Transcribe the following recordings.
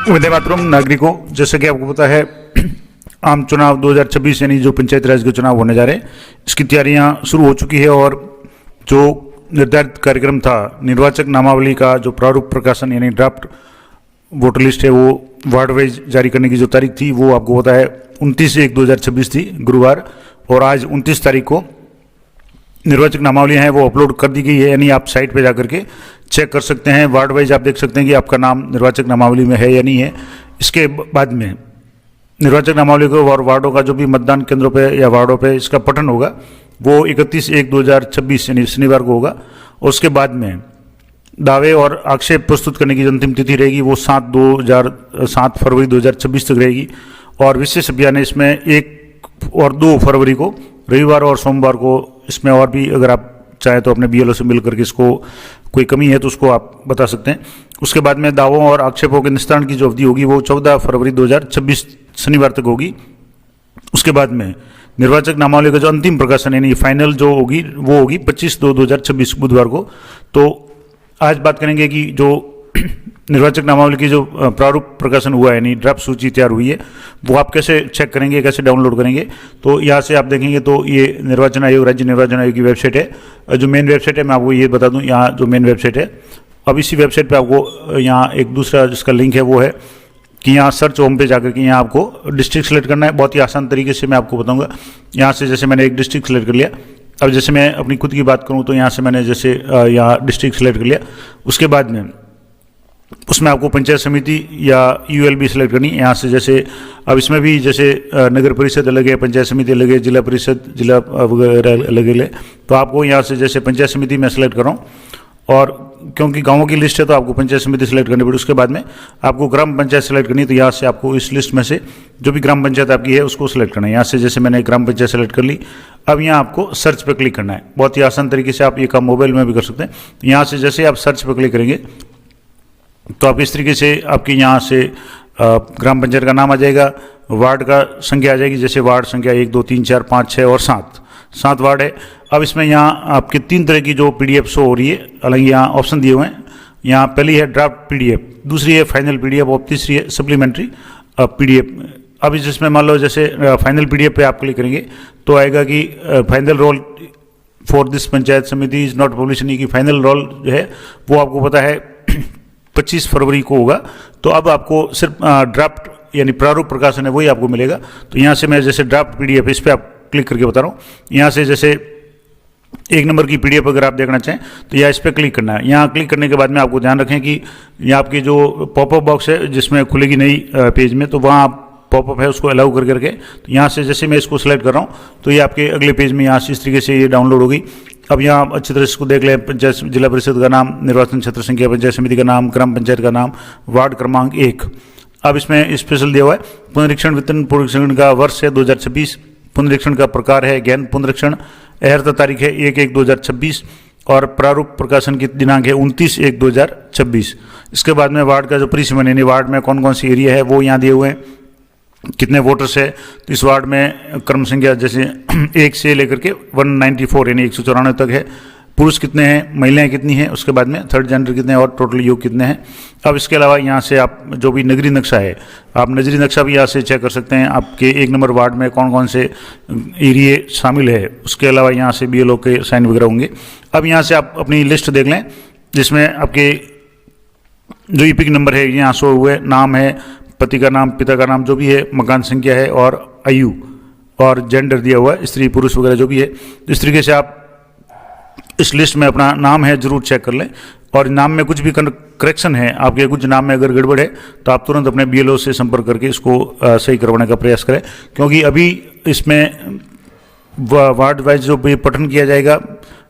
वंदे मातरम। नागरिकों, जैसे कि आपको पता है आम चुनाव 2026 यानी जो पंचायत राज के चुनाव होने जा रहे हैं, इसकी तैयारियां शुरू हो चुकी है और जो निर्धारित कार्यक्रम था निर्वाचक नामावली का जो प्रारूप प्रकाशन यानी ड्राफ्ट वोटर लिस्ट है वो वार्ड वाइज जारी करने की जो तारीख थी वो आपको पता है 29/1/2026 थी, गुरुवार। और आज 29 तारीख को निर्वाचक नामावलियाँ हैं वो अपलोड कर दी गई है, यानी आप साइट पे जाकर के चेक कर सकते हैं। वार्ड वाइज आप देख सकते हैं कि आपका नाम निर्वाचक नामावली में है या नहीं है। इसके बाद में निर्वाचक नामावली को और वार्डों का जो भी मतदान केंद्रों पे या वार्डों पे इसका पठन होगा वो 31/1/2026 यानी शनिवार को होगा। उसके बाद में दावे और आक्षेप प्रस्तुत करने की जो अंतिम तिथि रहेगी वो 7 फरवरी 2026 तक रहेगी। और विशेष अभियान है इसमें 1 और 2 फरवरी को, रविवार और सोमवार को। इसमें और भी अगर आप चाहे तो अपने बीएलओ से मिल करके इसको कोई कमी है तो उसको आप बता सकते हैं। उसके बाद में दावों और आक्षेपों के निस्तारण की जो अवधि होगी वो 14 फरवरी 2026 शनिवार तक होगी। उसके बाद में निर्वाचक नामावली का जो अंतिम प्रकाशन यानी फाइनल जो होगी वो होगी 25/2/2026 बुधवार को। तो आज बात करेंगे कि जो निर्वाचक नामावली की जो प्रारूप प्रकाशन हुआ है यानी ड्राफ्ट सूची तैयार हुई है वो आप कैसे चेक करेंगे, कैसे डाउनलोड करेंगे। तो यहाँ से आप देखेंगे तो ये निर्वाचन आयोग, राज्य निर्वाचन आयोग की वेबसाइट है। जो मेन वेबसाइट है मैं आपको ये बता दूँ, यहाँ जो मेन वेबसाइट है, अब इसी वेबसाइट पे आपको यहाँ एक दूसरा जिसका लिंक है वो है कि यहाँ सर्च होम पे जाकर के यहाँ आपको डिस्ट्रिक्ट सेलेक्ट करना है। बहुत ही आसान तरीके से मैं आपको बताऊँगा। यहाँ से जैसे मैंने एक डिस्ट्रिक्ट सेलेक्ट कर लिया, अब जैसे मैं अपनी खुद की बात करूँ तो यहाँ से मैंने जैसे यहाँ डिस्ट्रिक्ट सेलेक्ट कर लिया। उसके बाद में उसमें आपको पंचायत समिति या यूएलबी सेलेक्ट करनी है। यहाँ से जैसे अब इसमें भी जैसे नगर परिषद अलग है, पंचायत समिति अलग है, जिला परिषद जिला वगैरह अलग है। तो आपको यहाँ से जैसे पंचायत समिति में सेलेक्ट कर रहा हूँ और क्योंकि गाँवों की लिस्ट है तो आपको पंचायत समिति सेलेक्ट करनी पड़ी। उसके बाद में आपको ग्राम पंचायत सेलेक्ट करनी है, तो यहाँ से आपको इस लिस्ट में से जो भी ग्राम पंचायत आपकी है उसको सेलेक्ट करना है। यहाँ से जैसे मैंने ग्राम पंचायत सेलेक्ट कर ली, अब यहाँ आपको सर्च पर क्लिक करना है। बहुत ही आसान तरीके से आप ये काम मोबाइल में भी कर सकते हैं। यहाँ से जैसे आप सर्च पर क्लिक करेंगे तो आप इस तरीके से आपके यहाँ से ग्राम पंचायत का नाम आ जाएगा, वार्ड का संख्या आ जाएगी, जैसे वार्ड संख्या 1 2 3 4 5 6 और 7 वार्ड है। अब इसमें यहाँ आपके 3 तरह की जो पीडीएफ शो हो रही है, हालांकि यहाँ ऑप्शन दिए हुए हैं। यहाँ पहली है ड्राफ्ट पीडीएफ, दूसरी है फाइनल पीडीएफ और तीसरी है सप्लीमेंट्री पीडीएफ। अब जिसमें मान लो जैसे फाइनल पीडीएफ पे आप क्लिक करेंगे तो आएगा कि final role for this panchayat samiti is not publish, यानी कि फाइनल रोल जो है वो आपको पता है 25 फरवरी को होगा। तो अब आपको सिर्फ ड्राफ्ट यानी प्रारूप प्रकाशन है वही आपको मिलेगा। तो यहाँ से मैं जैसे ड्राफ्ट पीडीएफ इस पर आप क्लिक करके बता रहा हूँ। यहाँ से जैसे 1 नंबर की पीडीएफ अगर आप देखना चाहें तो यहाँ इस पर क्लिक करना है। यहाँ क्लिक करने के बाद में आपको ध्यान रखें कि यहाँ आपकी जो पॉपअप बॉक्स है जिसमें खुलेगी नई पेज में, तो वहाँ आप पॉपअप है उसको अलाउ कर करके, तो यहाँ से जैसे मैं इसको सेलेक्ट कर रहा हूँ तो ये आपके अगले पेज में यहाँ से इस तरीके से ये डाउनलोड हो गई। अब यहाँ आप अच्छी तरह से इसको देख लें, पंचायत जिला परिषद का नाम, निर्वाचन क्षेत्र संख्या, पंचायत समिति का नाम, ग्राम पंचायत का नाम, वार्ड क्रमांक 1। अब इसमें स्पेशल दिया हुआ है पुनरीक्षण वेतन पुनरीक्षण का वर्ष है 2026, पुनरीक्षण का प्रकार है गहन पुनरीक्षण, अर्हता तारीख है 1/1/2026 और प्रारूप प्रकाशन की दिनांक है 29/1/2026। इसके बाद में वार्ड का जो परिसीमन यानी वार्ड में कौन कौन सी एरिया है वो यहाँ दिए हुए हैं, कितने वोटर्स है। तो इस वार्ड में क्रम संख्या जैसे 1 से लेकर के 194 यानी 194 तक है। पुरुष कितने हैं, महिलाएं कितनी हैं, उसके बाद में थर्ड जेंडर कितने हैं और टोटल योग कितने हैं। अब इसके अलावा यहाँ से आप जो भी नगरीय नक्शा है, आप नगरीय नक्शा भी यहाँ से चेक कर सकते हैं, आपके 1 नंबर वार्ड में कौन कौन से एरिए शामिल है। उसके अलावा यहाँ से बीएलओ के साइन वगैरह होंगे। अब यहाँ से आप अपनी लिस्ट देख लें जिसमें आपके जो ईपिक नंबर है यहाँ शो हुए, नाम है, पति का नाम, पिता का नाम जो भी है, मकान संख्या है और आयु और जेंडर दिया हुआ है, स्त्री पुरुष वगैरह जो भी है। इस तरीके से आप इस लिस्ट में अपना नाम है जरूर चेक कर लें। और नाम में कुछ भी करेक्शन है, आपके कुछ नाम में अगर गड़बड़ है तो आप तुरंत अपने बीएलओ से संपर्क करके इसको सही करवाने का प्रयास करें, क्योंकि अभी इसमें वार्ड वाइज जो भी पठन किया जाएगा।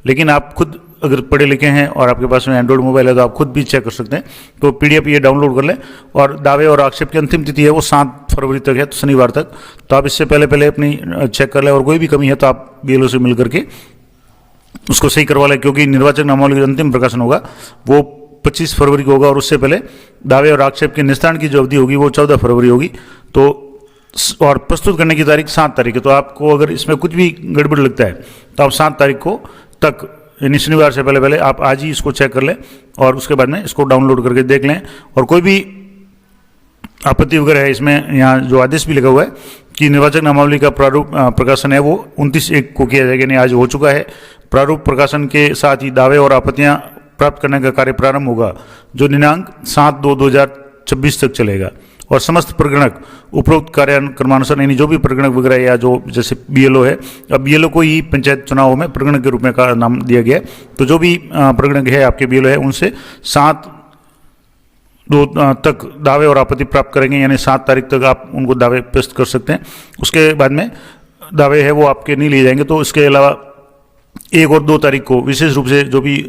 लेकिन आप खुद अगर पढ़े लिखे हैं और आपके पास में एंड्रॉइड मोबाइल है तो आप खुद भी चेक कर सकते हैं। तो पीडीएफ ये डाउनलोड कर लें। और दावे और आक्षेप की अंतिम तिथि है वो 7 फरवरी तक है, तो शनिवार तक। तो आप इससे पहले अपनी चेक कर लें और कोई भी कमी है तो आप बीएलओ से मिल करके उसको सही करवा लें, क्योंकि निर्वाचक नामावली का अंतिम प्रकाशन होगा वो 25 फरवरी को होगा और उससे पहले दावे और आक्षेप के निस्तारण की जो अवधि होगी वो 14 फरवरी होगी। तो और प्रस्तुत करने की तारीख 7 तारीख है। तो आपको अगर इसमें कुछ भी गड़बड़ लगता है तो आप 7 तारीख को तक यानी शनिवार से पहले आप आज ही इसको चेक कर लें और उसके बाद में इसको डाउनलोड करके देख लें। और कोई भी आपत्ति वगैरह है इसमें, यहाँ जो आदेश भी लगा हुआ है कि निर्वाचक नामावली का प्रारूप प्रकाशन है वो 29/1 को किया जाएगा, यानी आज हो चुका है। प्रारूप प्रकाशन के साथ ही दावे और आपत्तियां प्राप्त करने का कार्य प्रारंभ होगा, जो दिनांक 7/2/2026 तक चलेगा। और समस्त प्रगणक उपरोक्त कार्यक्रमानुसार, यानी जो भी प्रगणक वगैरह या जो जैसे बीएलओ है, अब बीएलओ को ही पंचायत चुनावों में प्रगणक के रूप में का नाम दिया गया है, तो जो भी प्रगणक है आपके बीएलओ है उनसे 7/2 तक दावे और आपत्ति प्राप्त करेंगे, यानी 7 तारीख तक आप उनको दावे पेश कर सकते हैं। उसके बाद में दावे है वो आपके नहीं लिए जाएंगे। तो इसके अलावा 1 और 2 तारीख को विशेष रूप से जो भी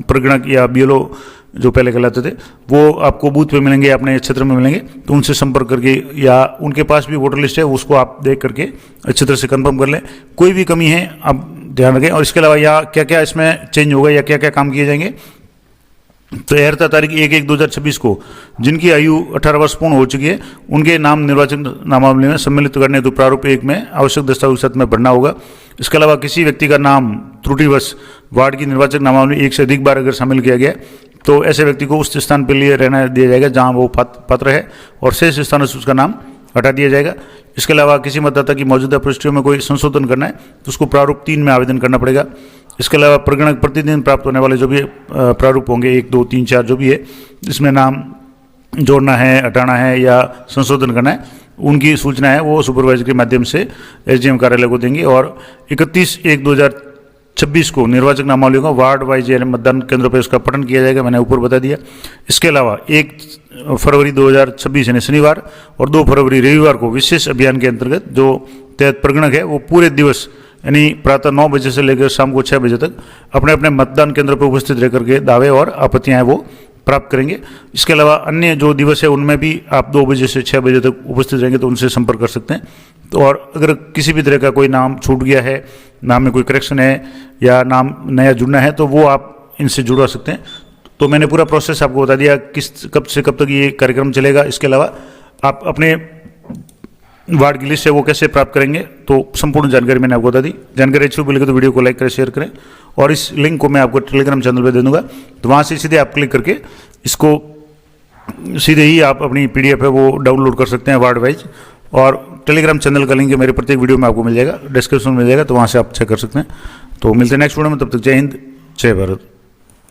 प्रगणक या बीएलओ जो पहले कहलाते थे वो आपको बूथ पे मिलेंगे, अपने क्षेत्र में मिलेंगे, तो उनसे संपर्क करके या उनके पास भी वोटर लिस्ट है उसको आप देख करके अच्छी तरह से कंफर्म कर लें। कोई भी कमी है आप ध्यान रखें। और इसके अलावा या क्या क्या इसमें चेंज होगा या क्या क्या काम किए जाएंगे, तो 13 तारीख 1/1/2026 को जिनकी आयु 18 वर्ष पूर्ण हो चुकी है उनके नाम निर्वाचक नामावली में सम्मिलित करने हेतु प्रारूप 1 में आवश्यक दस्तावेज के साथ में भरना होगा। इसके अलावा किसी व्यक्ति का नाम त्रुटिवश वार्ड की निर्वाचक नामावली 1 से अधिक बार अगर शामिल किया गया तो ऐसे व्यक्ति को उस स्थान पर लिए रहना दिया जाएगा जहां वो पात्र है, और शेष स्थानों से उसका नाम हटा दिया जाएगा। इसके अलावा किसी मतदाता की मौजूदा प्रविष्टियों में कोई संशोधन करना है तो उसको प्रारूप 3 में आवेदन करना पड़ेगा। इसके अलावा प्रगणक प्रतिदिन प्राप्त होने वाले जो भी प्रारूप होंगे 1, 2, 3, 4 जो भी है, इसमें नाम जोड़ना है, हटाना है या संशोधन करना है, उनकी सूचना है वो सुपरवाइजर के माध्यम से एसडीएम कार्यालय को देंगे। और 31/1/2026 को निर्वाचक नामावली का वार्ड वाइज मतदान केंद्रों पर उसका पठन किया जाएगा, मैंने ऊपर बता दिया। इसके अलावा 1 फरवरी 2026 यानी शनिवार और 2 फरवरी रविवार को विशेष अभियान के अंतर्गत जो तहत प्रगणक है वो पूरे दिवस यानी प्रातः 9 बजे से लेकर शाम को 6 बजे तक अपने अपने मतदान केंद्र पर उपस्थित रह करके दावे और आपत्तियां हैं वो प्राप्त करेंगे। इसके अलावा अन्य जो दिवस है उनमें भी आप 2 बजे से 6 बजे तक उपस्थित रहेंगे तो उनसे संपर्क कर सकते हैं। तो और अगर किसी भी तरह का कोई नाम छूट गया है, नाम में कोई करेक्शन है या नाम नया जुड़ना है तो वो आप इनसे जुड़वा सकते हैं। तो मैंने पूरा प्रोसेस आपको बता दिया कब से कब तक ये कार्यक्रम चलेगा। इसके अलावा आप अपने वार्ड की लिस्ट है वो कैसे प्राप्त करेंगे तो संपूर्ण जानकारी मैंने आपको बता दी। जानकारी अच्छी लगे तो वीडियो को लाइक करें, शेयर करें, और इस लिंक को मैं आपको टेलीग्राम चैनल पे दे दूंगा, तो वहाँ से सीधे आप क्लिक करके इसको सीधे ही आप अपनी पीडीएफ है वो डाउनलोड कर सकते हैं वार्ड वाइज। और टेलीग्राम चैनल का लिंक मेरे प्रत्येक वीडियो में आपको मिल जाएगा, डिस्क्रिप्शन में मिल जाएगा, तो वहाँ से आप चेक कर सकते हैं। तो मिलते हैं नेक्स्ट वीडियो में, तब तक जय हिंद, जय भारत।